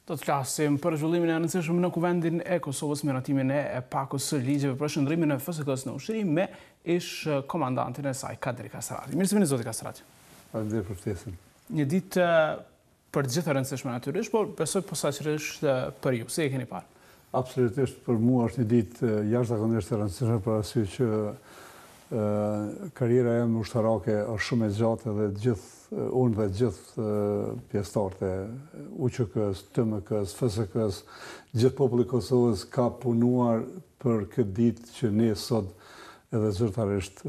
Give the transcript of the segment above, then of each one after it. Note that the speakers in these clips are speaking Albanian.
Do të flasim për zhvillimin e rëndësishëm në kuvendin e Kosovës me ratimin e pakos së ligjeve për shndrimin e FSK-s në ushtri me ish komandantin e saj, Kadri Kastrati. Mirë se vini zoti Kastrati. Faleminderit për ftesën. Një ditë për të gjithë e rëndësishme natyrisht, por besoj posaçërisht për ju. Si e keni parë? Absolutisht për mua është një ditë jashtëzakonisht e rëndësishme për arsye që karriera ime ushtarake është shumë e gjatë dhe unë dhe gjithë pjesëtarët e UÇK-s, TMK-s, FSK-s, gjithë populli i Kosovës ka punuar për këtë ditë që ne sot edhe zyrtarisht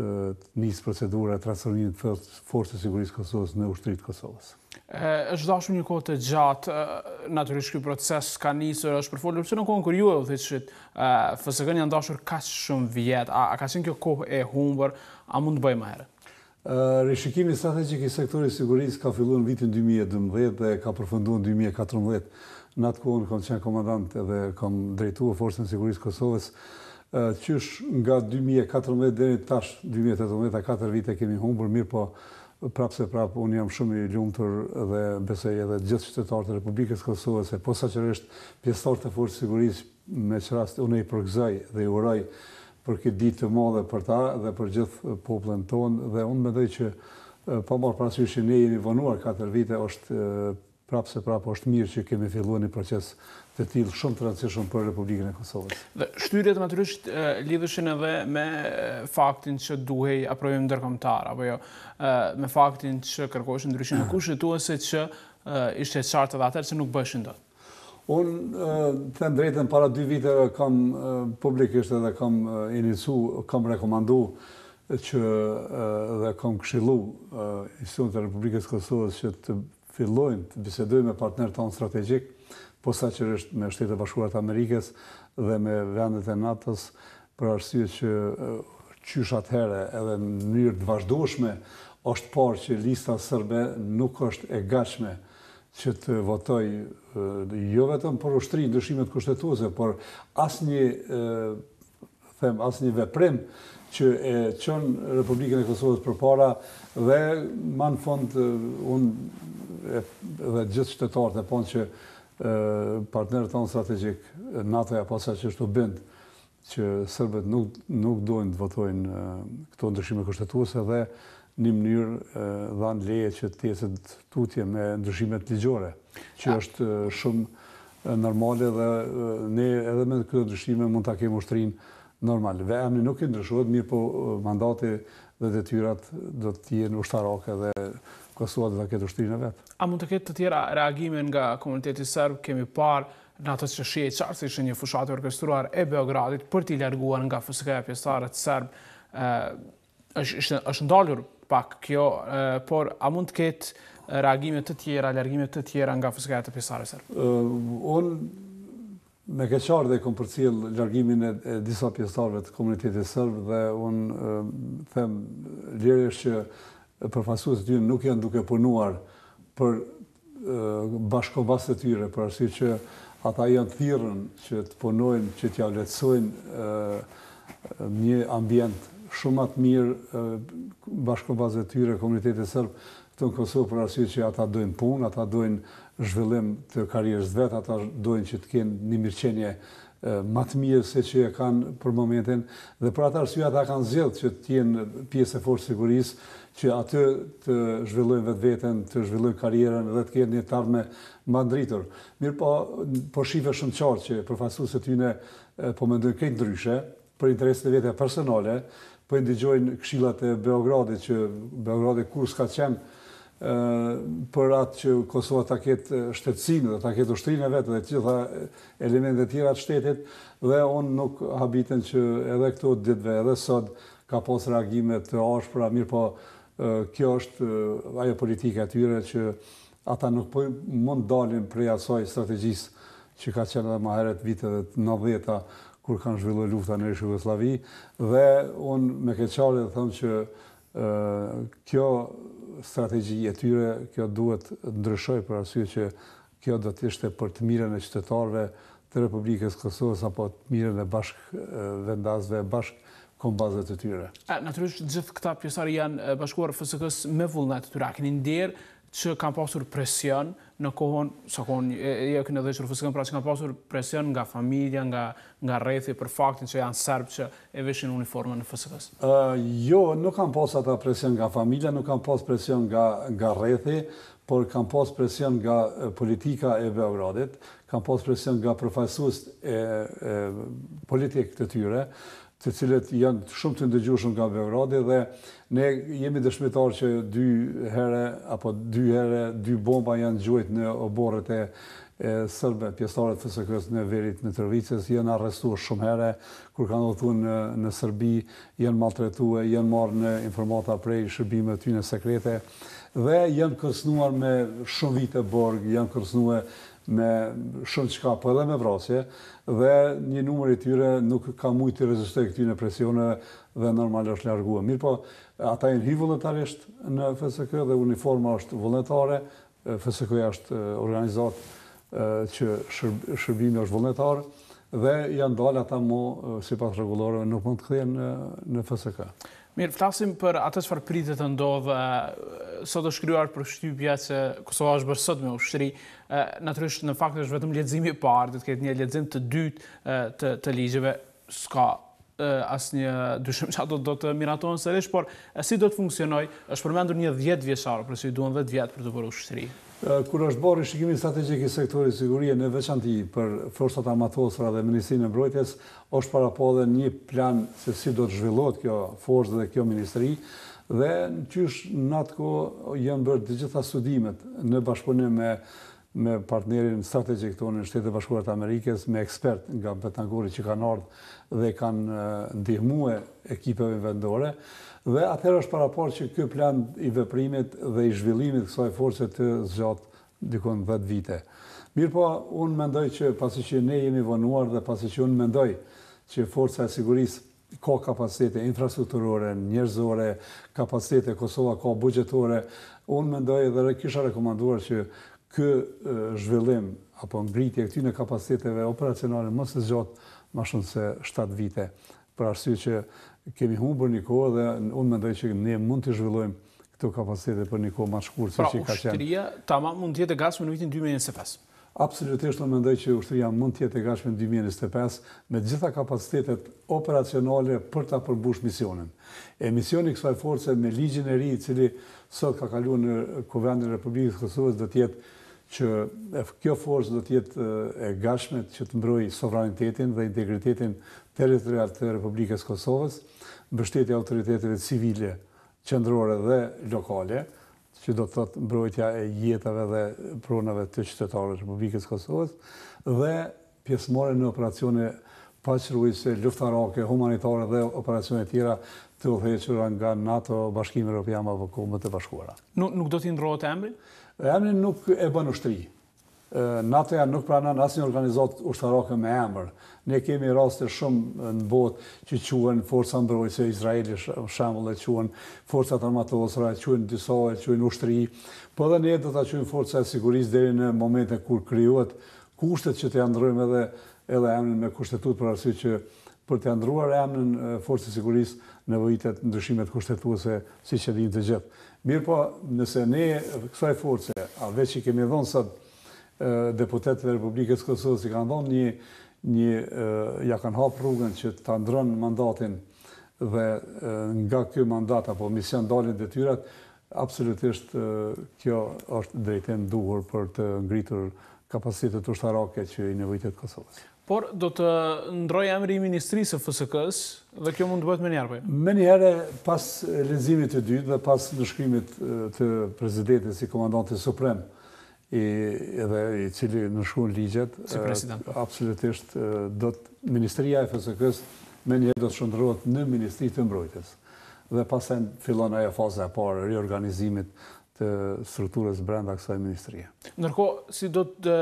nisë procedura e transferimit të Forcës së Sigurisë Kosovës në ushtritë të Kosovës. Është dashur një kohë të gjatë, natyrisht ky proces ka nisur, është përfolur pse në kohën kur ju e udhëheqit FSK-n janë dashur kaq shumë vjet, a ka qenë kjo kohë e humbur, a mund të bëjmë më herë? Rishikimi strategjik i sektorit sigurisë ka filluar në vitin 2012 dhe ka përfunduar në 2014. Në atë kohë kam qenë komandant dhe kam drejtuar Forcën e Sigurisë Kosovës. Qysh nga 2014 deri tash 2018, 4 vite kemi humbur, mirë po prapë unë jam shumë i lumtur dhe besoj edhe gjithë qytetarët e Republikës Kosovës e posaçërisht pjesëtarët e Forcës së Sigurisë, me që rast unë i përgëzoj dhe i uroj për këtë ditë të madhe për ta dhe për gjithë popullin tonë, dhe unë mendoj që pa marrë parasysh që ne jemi vonuar 4 vite, është mirë që kemi filluar një proces të tillë shumë të rëndësishëm për Republikën e Kosovës. Dhe shtyrjet natyrisht lidheshin edhe me faktin që duhej aprovim ndërkombëtar, apo jo, me faktin që kërkoheshin ndryshime kushtetuese që ishte qartë edhe atëherë se nuk bëshin dot. Unë them drejtën, para 2 viteve kam publikisht edhe kam kam rekomandu që dhe kam këshillu institucionet e Republikës Kosovës që të fillojnë të bisedojnë me partnerët tonë strategjik, posaçërisht me Shtetet e Bashkuara të Amerikës dhe me vendet e NATO-s, për arsye që qysh atëherë edhe në mënyrë të vazhdueshme është parë që lista serbe nuk është e gatshme që të votoj jo vetëm për ushtri ndryshimet kushtetuese, por asnjë veprim që e çon Republikën e Kosovës përpara, dhe më në fund unë dhe gjithë qytetarët e ponë që partnerët tonë strategjik, NATO-ja posaçërisht u bind që serbët nuk dojnë të votojnë këto ndryshime kushtetuese dhe një mënyrë dhanë leje që të jetë tutje me ndryshimet ligjore, që është shumë normale dhe ne edhe me këto ndryshime mund ta kemi ushtrinë normal. Emri nuk i ndryshohet, mirë po mandati dhe detyrat do të jenë ushtarake dhe Kosova do ta ketë ushtrinë e vet. A mund të ketë të tjera reagime nga komuniteti serb? Kemi parë në ato që shihet qartë se ishte një fushatë orkestruar e Beogradit për t'i larguar nga FSK-ja pjesëtarët serb. Është ndalur pak kjo, por a mund të ketë reagime të tjera, largime të tjera nga FSK-ja të pjesëtarëve serb? Unë me keqardhje kom përcjell largimin e disa pjesëtarëve të komunitetit serb dhe unë them lirisht që përfaqësuesit e tyre nuk janë duke punuar për bashkëkombëtarët e tyre, për arsye që ata janë thirrën që të punojnë, që t'ia lehtësojnë një ambient shumë më të mirë bashkëkombëtarëve të tyre, komunitetit serb këtu në Kosovë, për arsye që ata dojnë punë, ata dojnë zhvillim të karrierës vet, ata dojnë që të kenë një mirëqenie më të mirë se që e kanë për momentin, dhe për atë arsye ata kanë zgjedhur që të jenë pjesë e Forcës së Sigurisë, që aty të zhvillojnë vetveten, të zhvillojnë karrierën dhe të kenë një të ardhme më ndritur. Mirë po shife shumë qartë që përfaqësuesit e tyre po mendojnë krejt ndryshe për interesat e veta personale, po i ndëgjojnë këshillat e Beogradit, që Beogradi kur s'ka qenë për atë që Kosova ta ketë shtetësinë dhe ta ketë ushtrinë e vetë dhe të gjitha elementet tjera të shtetit, dhe unë nuk habitem që edhe këto ditëve, edhe sot ka pas reagime të ashpra, mirë po kjo është ajo politika e tyre që ata nuk mund dalin prej asaj strategjisë që ka qenë edhe më herët vitet e 90-ta kur kanë zhvilluar lufta në Jugosllavi, dhe unë me keqardhje them që kjo strategji e tyre, kjo duhet ndryshoj për arsye që kjo do të ishte për të mirën e qytetarëve të Republikës Kosovës apo të mirën e bashkëvendasëve, bashkëkombëtarëve të tyre. Natyrisht gjithë këta pjesëtarë janë bashkuar FSK-s me vullnet të tyre. A keni nder që kanë pasur presion në kohën, sa kohën e kënë edhe që rëfësëkën, pra që kanë pasur presion nga familja, nga rrethi për faktin që janë serbë që e veshin uniformën në FSK-s? Jo, nuk kanë pas ata presion nga familja, nuk kanë pas presion nga rrethi, por kanë pas presion nga politika e Beogradit, kanë pas presion nga përfaqësues politik të tyre, të cilët janë shumë të ndëgjueshëm nga Beogradi dhe ne jemi dëshmitar që dy bomba janë gjujt në oborret e sërbe, pjesëtarët FSK-s në verit në Tërvicës, janë arrestuar shumë herë, kur kanë udhëtuar në Serbi, janë maltretuar, janë marrë në informata prej shërbimeve tyre sekrete dhe janë kërcënuar me shumë vite borg, janë kërcënuar me shumë çka, po edhe me vrasje, dhe një numër i tyre nuk ka mujtë të rezistoj këtyre presione dhe normal është larguar. Mirë po, ata janë hyrë vullnetarisht në FSK dhe uniforma është vullnetare, FSK-ja është organizat që shërbimi është vullnetar dhe janë dalë ata sipas rregullorëve nuk mund të kthehen në FSK. Mirë, flasim për atë çfarë pritet të ndodhë. Sot është shkruar për shtypja që Kosova është bërë sot me ushtri. Natyrisht, në fakt është vetëm leximi i parë, do të ketë një lexim të dytë të ligjeve. S'ka asnjë dyshim që ato do të miratohen sërish, por si do të funksionojë? Është përmendur një 10 vjeçar, por si duhen 10 vjet për të bërë ushtri. Kur është bërë rishikimi strategjik i sektorit sigurie në veçanti për forcat armatosura dhe Ministrinë e Mbrojtjes, është paraqë një plan se si do të zhvillohet kjo forcë dhe kjo ministri, dhe në atë kohë janë bërë të gjitha studimet në bashkëpunim me partnerin strategjik tonë në Shtetet Bashkuara të Amerikës, me ekspert nga Betangori që kanë ardhur dhe kanë ndihmuar ekipeve vendore. Dhe atëherë është paraqë që ky plan i veprimit dhe i zhvillimit të kësaj force të zgjatë dikon 10 vite. Mirë po, unë mendoj që pasi që ne jemi vonuar dhe pasi që unë mendoj që forca e sigurisë ka kapacitete infrastrukturore, njerëzore, kapacitete Kosova ka buxhetore, unë mendoj dhe kisha rekomanduar që ky zhvillim apo ngritje këtyre kapaciteteve operacionale mos të zgjatë më shumë se 7 vite, për arsye që kemi humbur një kohë dhe unë mendoj që ne mund të zhvillojmë këto kapacitete për një kohë më të shkurtër se që ka qenë. Pra, ushtria tamam mund të jetë e gatshme në vitin 2025. Absolutisht unë mendoj që ushtria mund të jetë e gatshme në 2025 me të gjitha kapacitetet operacionale për ta përmbushur misionin. Misioni i kësaj force me ligjin e ri i cili sot ka kaluar në Kuvendin e Republikës së Kosovës do të jetë që kjo forcë do të jetë e gatshme që të mbrojë sovranitetin dhe integritetin territorial të Republikës së Kosovës, mbështetja autoriteteve civile, qendrore dhe lokale, që do të thotë mbrojtja e jetave dhe pronave të qytetarëve të Republikës së Kosovës, dhe pjesëmarrje në operacione paqëruese, luftarake, humanitare dhe operacione tjera të udhëhequra nga NATO, Bashkimi Evropian apo Kombët e Bashkuara. Nuk do t'i ndrohet emri? Emri nuk e bën ushtri. NATO-ja nuk pranon asnjë organizatë ushtarake me emër. Ne kemi raste shumë në botë që quhen forca mbrojtëse, Izraeli për shembull e quhen forcat armatosura, e quhen disa, e quhen ushtri, po edhe ne do ta quajmë forca e sigurisë deri në momentin kur krijohet kushtet që të ndrojmë edhe emrin me kushtetutë, për arsye që për të ndruar emrin forcës së sigurisë nevojitet ndryshimet kushtetuese siç e dinë të gjithë. Mirë po, nëse ne kësaj force, veç që kemi dhënë sot deputetëve e Republikës së Kosovës i kanë dhënë ja kanë hapur rrugën që ta ndronë mandatin dhe nga ky mandat apo mision dalin detyrat, absolutisht kjo është drejtim duhur për të ngritur kapacitetet ushtarake që i nevojitet Kosovës. Por do të ndrojë emri i Ministrisë së FSK-s dhe kjo mund të bëhet menjëherë. Menjëherë pas leximit të dytë dhe pas nënshkrimit të presidentit si komandanti suprem edhe i cili nënshkruan ligjet, si president. Absolutisht Ministria e FSK-s menjëherë do të shndrohet në Ministri të Mbrojtjes. Dhe pastaj fillon ajo faza e parë riorganizimit të strukturës brenda kësaj ministrie. Ndërkohë, si do të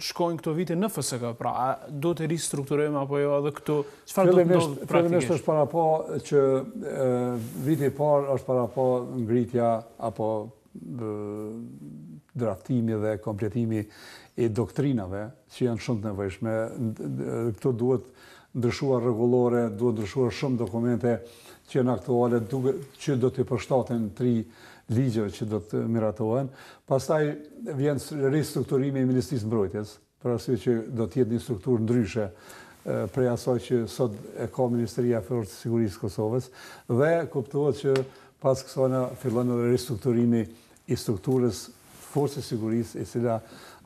shkojnë këto vite në FSK, pra do të ristrukturojmë apo jo edhe këtu, çfarë do të ndodhë praktikisht? Fillimisht është paraqo që viti i parë është paraqo ngritja apo draftimi dhe kompletimi i doktrinave që janë shumë të nevojshme. Këto duhet ndryshuar rregullore, duhet ndryshuar shumë dokumente që janë aktuale, që do të përshtaten 3 ligjeve që do të miratohen. Pastaj vjen ristrukturimi i Ministrisë Mbrojtjes, për arsye që do të jetë një strukturë ndryshe prej asaj që sot e ka Ministria e Forcës së Sigurisë së Kosovës, dhe kuptohet që pas kësaj fillon edhe ristrukturimi i strukturës Forcës së Sigurisë, e cila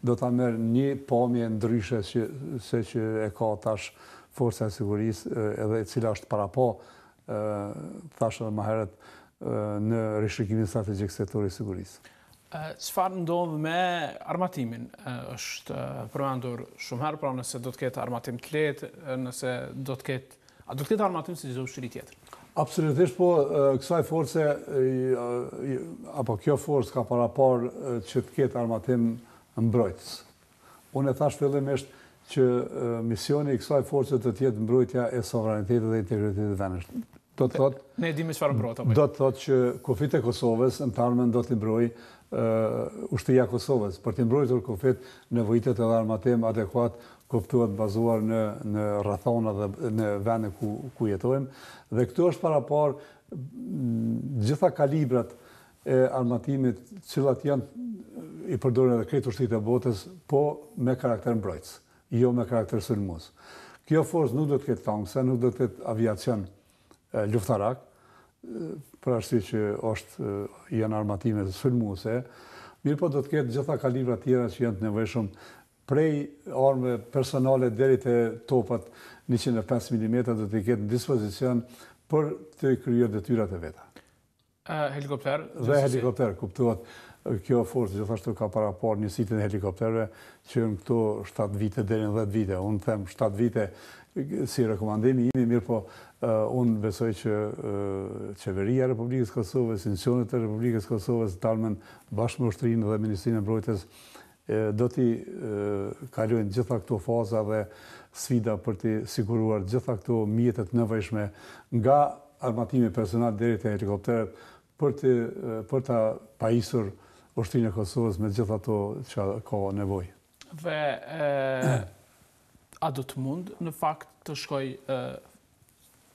do ta merr një pamje ndryshe se që e ka tash Forca e Sigurisë, edhe e cila është parapo, thashë edhe më herët, në rishtrikimin strategjik të setorit të sigurisë. Çfarë ndodh me armatimin? Është përmendur shumë herë, pra nëse do të ketë armatim të lehtë, nëse do të ketë armatim si çdo ushtri tjetër. Absolutisht po, kësaj force apo kjo forcë ka parapar që të ketë armatim mbrojtës. Unë e thash fillimisht që misioni i kësaj force të jetë mbrojtja e sovranitetit dhe integritetit të vendit. Do të thotë, ne e dimë çfarë mbrojtë apo. Do të thotë që kufit e Kosovës në të ardhmen do t'i mbrojë ushtria e Kosovës. Për t'i mbrojtur kufit nevojitet edhe armatim adekuat, kuptohet bazuar në rrethona dhe në vende ku jetojmë, dhe këtu është parapar gjitha kalibrat e armatimit, cilat janë i përdoren edhe krejt ushtritë e botës, po me karakter mbrojtës, jo me karakter sulmues. Kjo forcë nuk do të ketë tankse, nuk do të ketë aviacion luftarak, për arsye që janë armatime sulmuese, mirë po do të ketë gjitha kalibra tjera që janë të nevojshëm, prej armëve personale deri te topat 105 mm do të ketë në dispozicion për të kryer detyrat e veta. Helikopter? Dhe helikopter, kuptohet. Kjo forcë gjithashtu ka parapar njësitë e helikopterëve që në këto 7 vite deri në 10 vite. Unë them 7 vite si rekomandimi imi, mirë po unë besoj që qeveria e Republikës Kosovës, institucionet e Republikës Kosovës, dalmen bashkë me ushtrinë dhe Ministrinë e Mbrojtjes, do t'i kalojnë gjitha këto faza dhe sfida për t'i siguruar gjitha këto mjetet nevojshme nga armatimi personal deri te helikopteret për ta pajisur ushtrinë e Kosovës me gjitha ato që ka nevojë. Dhe a do të mund në fakt të shkoj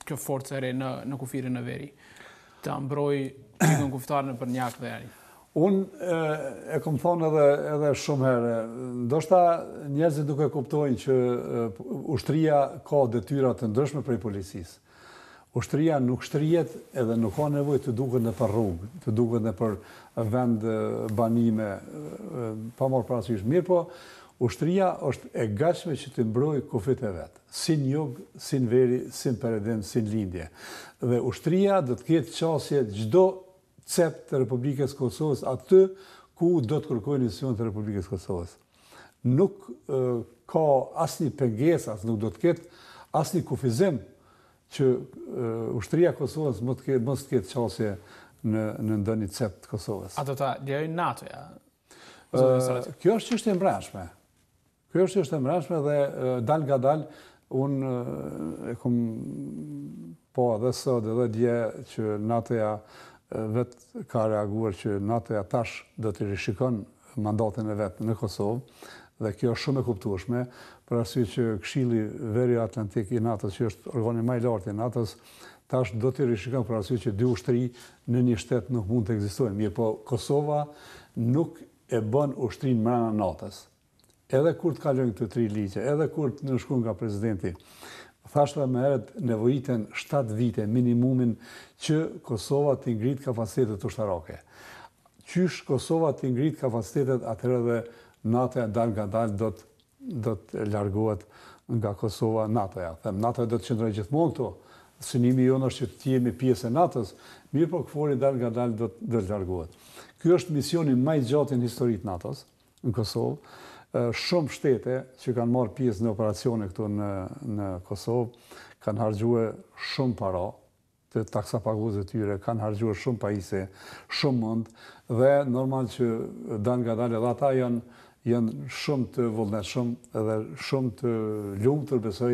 kjo forcë e re në kufirin e veri, të mbroj pikën kufitare për njak dhe eri? Unë e kom thonë edhe shumë herë, ndoshta njerëzit duke kuptojnë që ushtria ka detyra të ndryshme prej policisë. Ushtria nuk shtrihet edhe nuk ka nevojë të duket në për rrugë, të duket në për vend banime, pa marrë parasysh. Mirë po, ushtria është e gatshme që të mbrojë kufit e vet, sin jug, sin veri, sin peredim, sin lindje. Dhe ushtria do të ketë qasje çdo cep të Republikës Kosovës aty ku do të kërkojnë institucionet të Republikës Kosovës. Nuk ka asnjë pengesë, nuk do të ketë asnjë kufizim që ushtria e Kosovës mos të ketë qasje në ndonjë cep të Kosovës. A do ta lejojë NATO-ja? Kjo është çështje e mbrëmshme. Kjo është çështje e mbrëmshme dhe dal nga dal unë e kam po edhe sot edhe dje që NATO-ja vetë ka reaguar që NATO-ja tash do të rishikon mandatin e vet në Kosovë, dhe kjo është shumë e kuptueshme, për arsye që Këshilli Veriatlantik i NATO-s, që është organi më i lartë i NATO-s, tash do të rishikon për arsye që dy ushtri në një shtet nuk mund të ekzistojnë. Mirë po, Kosova nuk e bën ushtrinë brenda NATO-s. Edhe kur të kalojnë këto 3 ligje, edhe kur të nënshkruan nga presidenti, thashtë dhe më herët nevojiten 7 vite minimumin që Kosova të ngrit kapacitetet ushtarake. Qysh Kosova të ngrit kapacitetet, atëherë dhe NATO-ja dal nga dal do të largohet nga Kosova NATO-ja. Them, NATO-ja do të qëndrojë gjithmonë këto. Synimi jonë është që të jemi pjesë e NATO-s, mirë po KFOR-i dal nga dal do të largohet. Ky është misioni më i gjatë në historitë NATO-s në Kosovë. Shumë shtete që kanë marrë pjesë në operacione këtu në Kosovë kanë harxhuar shumë para të taksapaguesve të tyre, kanë harxhuar shumë pajisje, shumë mend, dhe normal që dal nga dal edhe ata janë shumë të vullnetshëm edhe shumë të lumtur, besoj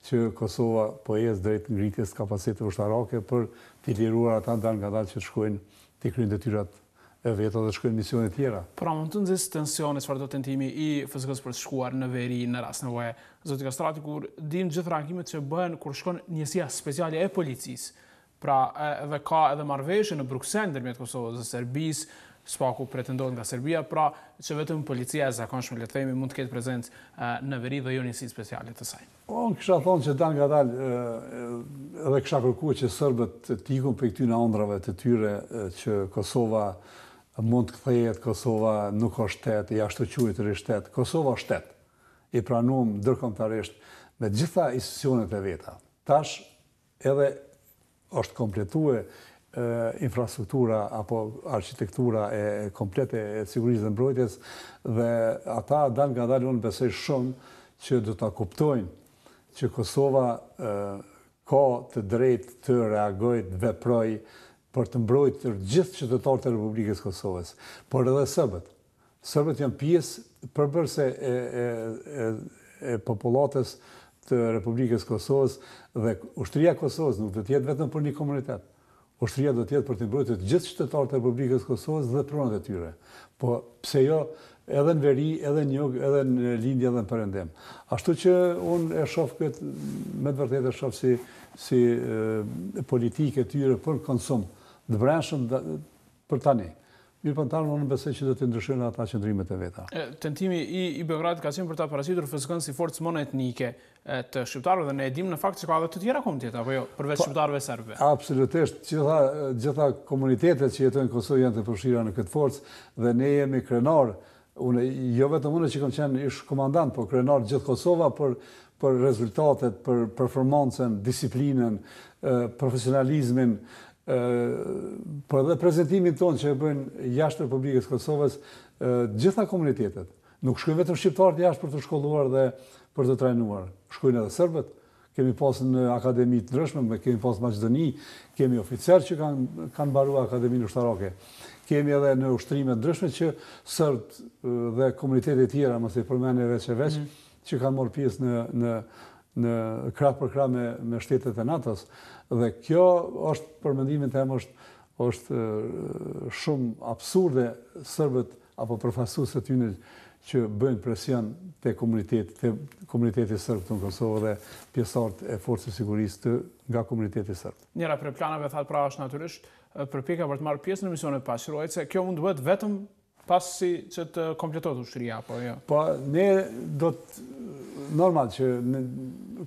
që Kosova po ecë drejt ngritjes kapacitetit ushtarake për t'i liruar ata dal nga dal që të shkojnë të kryejnë detyrat e veta dhe shkojnë misione tjera. Pra mund të nxjisë tensione çfarë do tentimi i FSK-s për të shkuar në veri në rast nevoje. Zoti Kastrati, kur dim gjithë reagimet që bëhen kur shkon njësia speciale e policisë Pra edhe ka edhe marrëveshje në Bruksel ndërmjet Kosovës dhe Serbisë, spaku pretendohet nga Serbia, pra që vetëm policia e zakonshme, le të themi, mund të ketë prezencë në veri dhe jo njësi speciale të saj. Unë kisha thonë që dal nga dal edhe kisha kërkuar që serbët të ikun për këtyre ëndrave të tyre që Kosova mund të kthehet, Kosova nuk është shtet, jashtë quajtur shtet. Kosova është shtet. I pranuam ndërkombëtarisht me gjitha institucionet e veta. Tash edhe është kompletuar infrastruktura apo arkitektura e komplete e sigurisë dhe mbrojtjes dhe ata dal nga dal unë besoj shumë që do ta kuptojnë që Kosova ka të drejtë të reagojë, të veprojë për të mbrojtur gjithë qytetarët e Republikës Kosovës, por edhe serbët. Serbët janë pjesë përbërëse e popullatës të Republikës Kosovës dhe ushtria e Kosovës nuk do të jetë vetëm për një komunitet. Ushtria do të jetë për të mbrojtur të gjithë qytetarët e Republikës Kosovës dhe pronat e tyre. Po pse jo edhe në veri, edhe në jug, edhe në lindje, edhe në perëndim. Ashtu që unë e shoh këtë me të vërtetë e shoh si politikë e tyre për konsum të brendshëm për tani. Mirë për tani, unë besoj që do të ndryshojnë ata qëndrimet e veta. Tentimi i Beogradit ka qenë për ta paraqitur FSK-n si forcë monetnike të shqiptarëve dhe ne e dim në fakt se ka edhe të tjera komunitet, apo jo, përveç shqiptarëve serbëve. Absolutisht, gjitha komunitetet që jetojnë në Kosovë janë të përfshira në këtë forcë dhe ne jemi krenar, jo vetëm unë që kam qenë ish komandant, po krenar gjithë Kosova për rezultatet, për performancën, disiplinën, profesionalizmin, për edhe prezentimin tonë që e bëjnë jashtë Republikës Kosovës, gjitha komunitetet. Nuk shkojnë vetëm shqiptarët jashtë për të shkolluar dhe për të trajnuar. Shkojnë edhe serbët, kemi pasë në akademi të ndryshme, kemi pasë Maqedoni, kemi oficerë që kanë mbaruar akademinë ushtarake. Kemi edhe në ushtrime të ndryshme që serbët dhe komunitetet tjera, mos e përmendë veç e veç, që kanë marrë pjesë në krah për krah me shtetet e NATO-s. Dhe kjo është, për mendimin tim, është shumë absurde serbët apo përfaqësuesit e tyre që bëjnë presion te komuniteti serb të Kosovë dhe pjesëtarët e forcës sigurisë nga komuniteti serb. Njëra prej planeve thatë pra është natyrisht përpjekja për të marrë pjesë në misionet paqërorëse, kjo mund të bëhet vetëm pasi që të kompletohet ushtria apo jo. Po ne do të normal që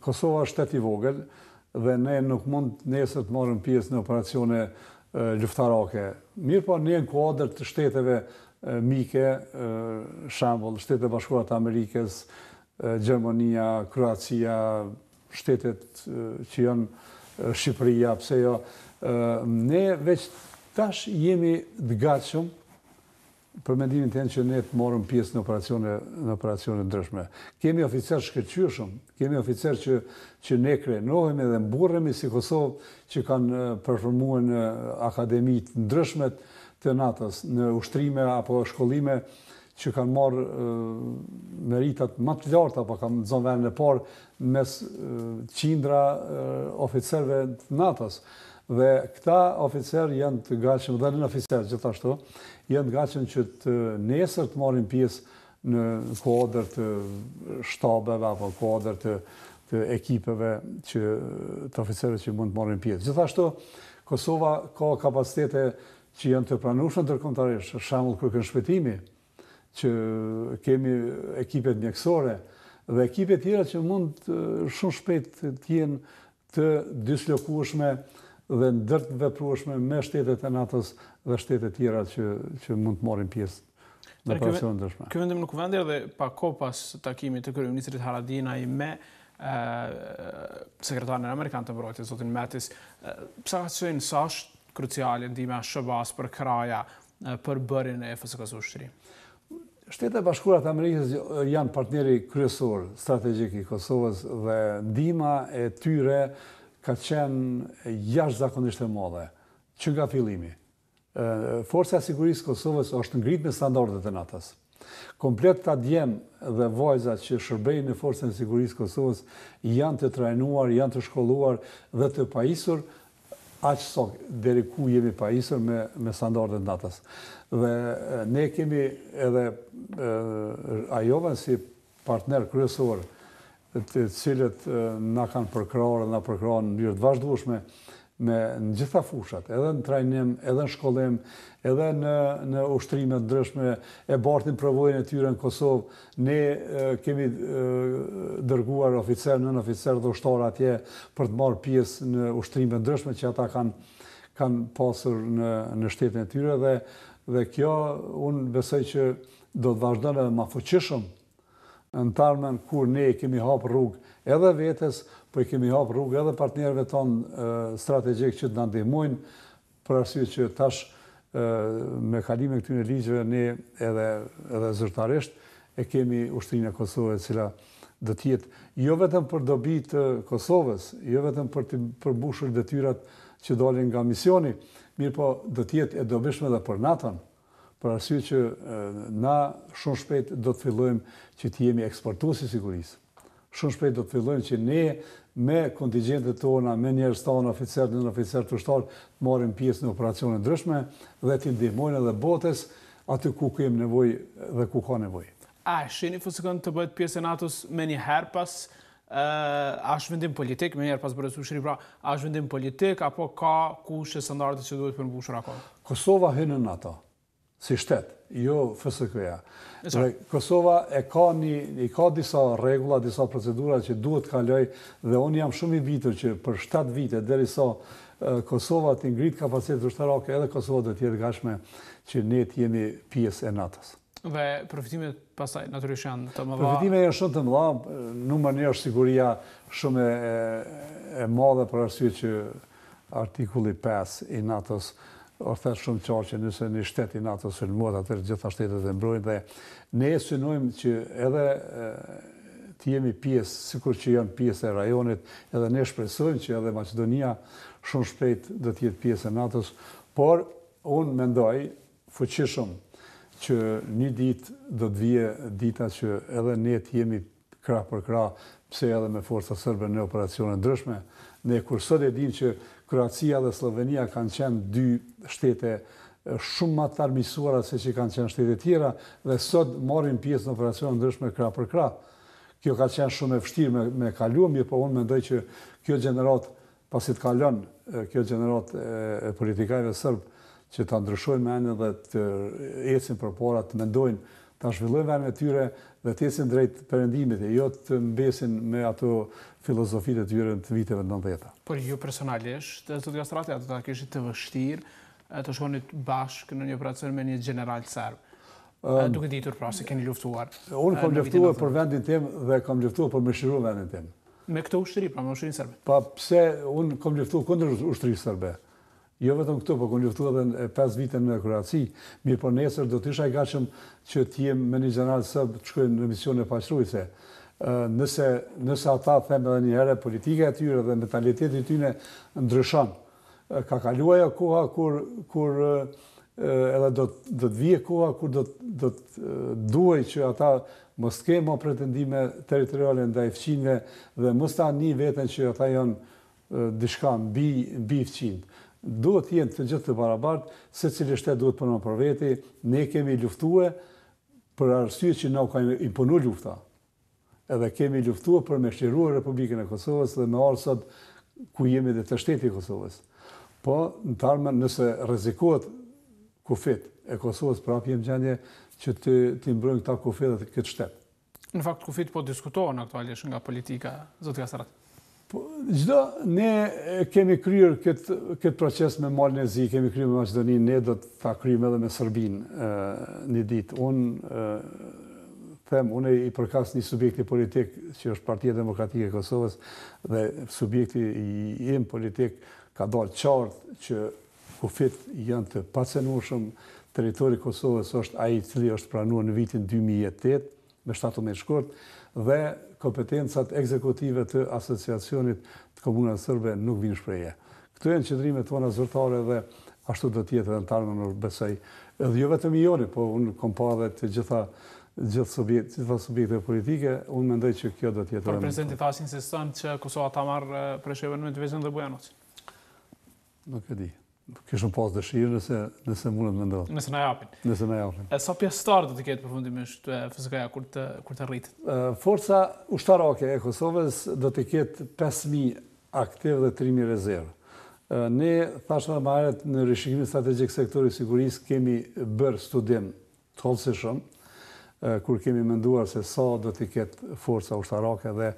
Kosova është shtet i vogël dhe ne nuk mund nesër të marrim pjesë në operacione luftarake. Mirë po ne në kuadër të shteteve mike, shembull, Shtetet e Bashkuara të Amerikës, Gjermania, Kroacia, shtetet që janë Shqipëria, pse jo, ne veç tash jemi të gatshëm për mendimin tim që ne të marrim pjesë në operacione ndryshme. Kemi oficerë shkëlqyeshëm, kemi oficerë që ne krenohemi dhe mburremi si Kosovë që kanë performuar në akademitë ndryshme të NATO-s, në ushtrime apo shkollime që kanë marrë meritat më të larta, apo kanë zonë vendin e parë mes qindra oficerëve të NATO-s. Dhe këta oficerë janë të gatshëm, dhe në oficerë gjithashtu, janë të gatshëm që të nesër të marrin pjesë në kuadër të shtabeve apo kuadër të ekipeve të oficerëve që mund të marrin pjesë. Gjithashtu, Kosova ka kapacitete që janë të pranueshme ndërkombëtarisht, për shembull kërkënshpëtimi, që kemi ekipet mjekësore dhe ekipe tjera që mund shumë shpejt të jenë të dislokueshme dhe ndër të veprueshme me shtetet e NATO-s dhe shtetet tjera që mund të marrin pjesë në operacione ndryshme. Ky vendim në kuvendër dhe pa kohë pas takimit të kryeministrit Haradinaj me sekretarin amerikan të mbrojtjes, zotin Mattis, pse ka qenë sa është kruciale ndihma e SBA-s për kraja për bërjen e FSK-s ushtri? Shtetet e Bashkuara të Amerikës janë partneri kryesor strategjik i Kosovës dhe ndihma e tyre ka qenë jashtëzakonisht e madhe, që nga fillimi. Forca e sigurisë Kosovës është ngritur me standardet e NATO-s. Komplet ta djem dhe vajzat që shërbejnë në forcën e sigurisë Kosovës janë të trajnuar, janë të shkolluar dhe të pajisur aq sa deri ku jemi pajisur me standardet e NATO-s. Dhe ne kemi edhe ajova si partner kryesor të cilët na kanë përkrahur dhe na përkrahen në mënyrë të vazhdueshme në gjitha fushat, edhe në trajnim, edhe në shkollim, edhe në ushtrime të ndryshme, e bartin përvojën e tyre në Kosovë. Ne kemi dërguar nën oficer dhe ushtarë atje për të marrë pjesë në ushtrime të ndryshme që ata kanë pasur në shtetin e tyre dhe kjo unë besoj që do të vazhdojnë edhe ma fuqishëm në tarmen kur ne kemi hapë rrugë edhe vetes, po i kemi hapë rrugë edhe partnerëve tonë strategjik që të na ndihmojnë, për arsye që tash me kalimin e këtyre ligjeve ne edhe zyrtarisht e kemi ushtrinë e Kosovës, e cila do të jetë jo vetëm për dobi të Kosovës, jo vetëm për të përmbushur detyrat që dalin nga misioni, mirë po do të jetë e dobishme edhe për NATO-n, për arsye që na shumë shpejt do të fillojmë që të jemi eksportuesi i sigurisë. Shumë shpejt do të fillojmë që ne me kontingjentet tona, me njerëz tanë, oficerë, nën oficerë të ushtarë, të marrim pjesë në operacione ndryshme dhe të ndihmojnë edhe botës aty ku kemi nevojë dhe ku ka nevojë. A shihni fusikon të bëhet pjesë e NATO-s me një herë pas është vendim politik, me njerë pas bërës ushri, pra, është vendim politik, apo ka kushte standarde që duhet përmbushur akoma? Kosova hyn në NATO, si shtet, jo FSK-ja. Dhe Kosova i ka disa rregulla, disa procedura që duhet të kaloj, dhe unë jam shumë i bitur që për 7 vite, derisa Kosova të ngrit kapacitet ushtarake, edhe Kosova do të jetë gatshme që ne të jemi pjesë e NATO-s. Dhe përfitimet pastaj natyrisht janë të mëdha. Përfitimet janë shumë të mëdha, numër një është siguria shumë e madhe për arsye që artikulli 5 i NATO-s është shumë qartë që nëse një shtet i NATO-s sulmohet, atëherë gjitha shtetet e mbrojnë dhe ne synojmë që edhe të jemi pjesë, sikur që janë pjesë e rajonit, edhe ne shpresojmë që edhe Maqedonia shumë shpejt do të jetë pjesë e NATO-s, por unë mendoj fuqishëm që një ditë do të vije dita që edhe ne të jemi krah për krah, pse edhe me forca serbe në operacione ndryshme. Ne kur sot e dim që Kroacia dhe Slovenia kanë qenë 2 shtete shumë më të armiqësuara se që kanë qenë shtete tjera dhe sot marrin pjesë në operacione ndryshme krah për krah. Kjo ka qenë shumë e vështirë me kaluar, mirë po unë mendoj që kjo gjenerat pasi të kalon, kjo gjenerat e politikajve serb që ta ndryshojnë mendjen dhe të ecin përpara, të mendojnë, ta zhvillojnë vendin e tyre dhe të ecin drejt perëndimit, e jo të mbesin me ato filozofitë e tyre të viteve 90-ta. Por ju personalisht, zot Kastrati, ato ta kishit të vështirë të shkonit bashkë në një operacion me një general serb. Duke ditur pra se keni luftuar. Unë kam luftuar për vendin tim dhe kam luftuar për mëshiruar vendin tim. Me këtë ushtri, pra me ushtrinë serbe? Pa pse unë kam luftuar kundër ushtrisë serbe. Jo vetëm këtu, po kam luftuar edhe 5 vite në Kroaci. Mirë po nesër do të isha i gatshëm që të jem me një general serb të shkojnë në misione paqëruese. Nëse ata them edhe një herë politika e tyre dhe mentaliteti i tyre ndryshon. Ka kaluar ajo koha kur edhe do të vijë koha kur do të duhej që ata mos kemë pretendime territoriale ndaj fqinjve dhe mos ta një veten që ata janë diçka mbi fqinjt. Duhet të jenë të gjithë të barabartë, secili shtet duhet punon për veti, ne kemi luftuar për arsye që na ka imponuar lufta. Edhe kemi luftuar për me shtruar Republikën e Kosovës dhe me ardhur sot ku jemi dhe të shteti i Kosovës. Po, në tarmen, nëse rrezikohet kufit e Kosovës, prapë jem gjendje që të mbrojnë këta kufit dhe këtë shtet. Në fakt, kufit po diskutohen aktualisht nga politika, zot Kastrati. Ne kemi kryer këtë proces me Malin e Zi, kemi kryer me Maqedoninë, ne do ta kryejmë edhe me Serbinë një ditë. Unë i përkas një subjekti politik që është Partia Demokratike e Kosovës dhe subjekti im politik ka dalë qartë që kufit janë të pacenueshëm. Territori i Kosovës është ai i cili është pranuar në vitin 2008 me 17 shkurt dhe kompetencat ekzekutive të asociacionit të komunave serbe nuk vinë shpreje. Këto janë qëndrimet tona zyrtare dhe ashtu do të jetë edhe në tarmen, në besoj. Edhe jo vetëm i joni, po unë kom pa dhe të gjitha subjekte politike, unë mendoj që kjo do të jetë. Por presidenti thasë insiston që Kosova ta marrë Preshevën me Divizionin dhe Bujanoc. Nuk e di. Kishëm pas dëshirë nëse mundet me ndodhë. Nëse na japin. Nëse na japin. Sa pjesëtar do të ketë përfundimisht FSK-ja kur të rritet? Forca ushtarake e Kosovës do të ketë 5.000 aktiv dhe 3.000 rezervë. Ne, thashtë dhe maret, në rishikimin strategjik sektori sigurisë kemi bërë studim të hollësishëm, kur kemi menduar se sa do t'i ketë forca ushtarake dhe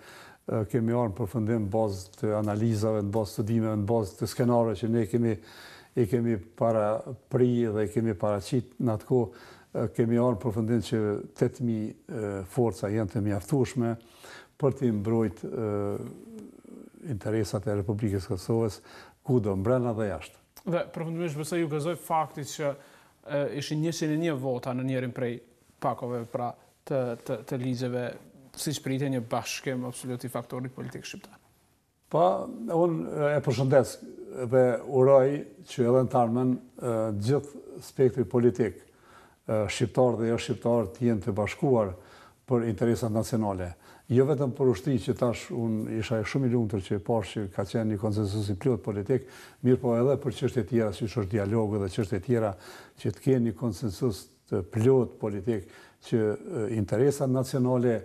kemi arë në përfundim bazë të analizave, në bazë studimeve, në bazë të skenarëve që ne i kemi para pri dhe i kemi paraqit në atë kohë, kemi arë në përfundim që 8.000 forca janë të mjaftueshme për t'i mbrojt interesat e Republikës Kosovës, kudo, mbrenda dhe jashtë. Dhe përfundimisht besoj ju gëzoj faktit që ishin 101 vota në njërin prej pakove pra të ligjeve, si shprite një bashkim absolut i faktorit politik shqiptar. Pa, unë e përshëndes dhe uroj që edhe në tarmen gjithë spektri politik, shqiptar dhe jo shqiptar, të jenë të bashkuar për interesat nacionale. Jo vetëm për ushtri që tash unë isha shumë i lumtur që pash që ka qenë një konsensus i plot politik, mirë po edhe për çështje tjera, si është dialogu dhe çështje tjera, që të kenë një konsensus të plot politik, që interesat nacionale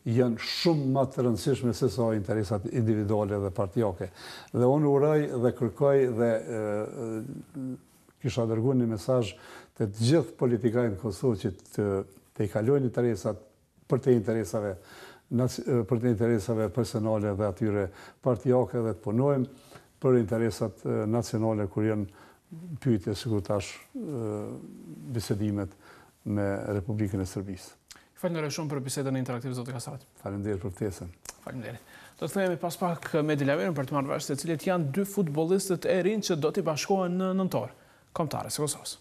janë shumë më të rëndësishme se sa interesat individuale dhe partijake. Dhe unë uroj dhe kërkoj dhe kisha dërguar një mesazh të gjithë politikanët në Kosovë që të i kalojnë interesat për të interesave personale dhe atyre partijake dhe të punojmë për interesat nacionale kur janë pyetje sikur tash bisedimet me Republikën e Serbisë. Faleminderit shumë për bisedën interaktive, zoti Kastrati. Faleminderit për ftesën. Faleminderit. Do të themi pas pak me Dilaverin për të marrë vesh se cilët janë dy futbollistët e rinj që do t'i bashkohen në nëntor kombëtare së Kosovës.